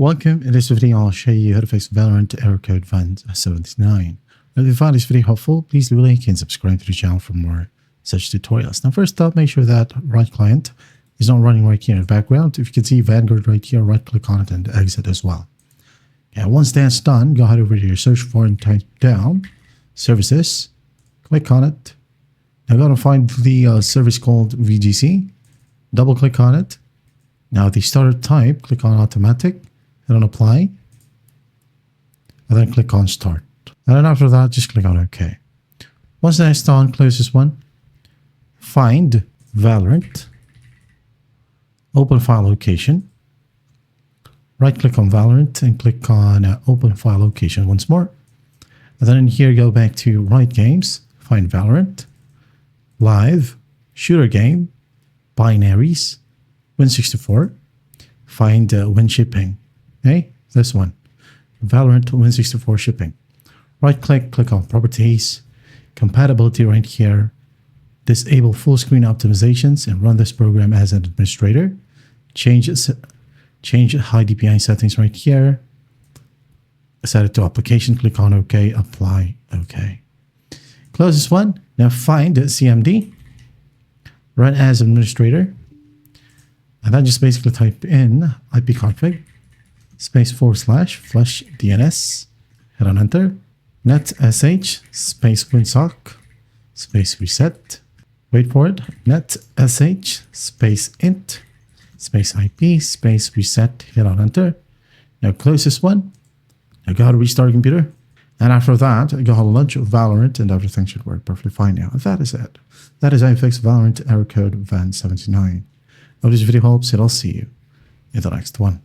Welcome. In this video, I'll show you how to fix Valorant error code Van79. If you found this video helpful, please leave a like and subscribe to the channel for more such tutorials. Now, first up, make sure that Riot client is not running right here in the background. If you can see Vanguard right here, right click on it and exit as well. And once that's done, go ahead over to your search bar and type down services, click on it. Now go to find the service called VGC, double click on it. Now the starter type, click on automatic, hit on apply, and then click on start. And then after that, just click on OK. Once that's done, close this one. Find Valorant, open file location. Right click on Valorant and click on open file location once more. And then in here, go back to Riot Games, find Valorant, live, shooter game, binaries, Win64, find Win shipping. Okay, this one, Valorant Win64 shipping. Right click, click on properties, compatibility right here, disable full screen optimizations and run this program as an administrator. Change high DPI settings right here. Set it to application, click on OK, apply, OK. Close this one. Now find CMD, run as administrator. And then just basically type in ipconfig space / flush DNS, hit on enter, net sh space winsock space reset, wait for it, net sh space int space IP space reset, hit on enter. Now close this one. Now go ahead and restart your computer. And after that, go ahead and launch Valorant and everything should work perfectly fine now. And that is it. That is how you fix Valorant error code Van79. Hope this video helps and I'll see you in the next one.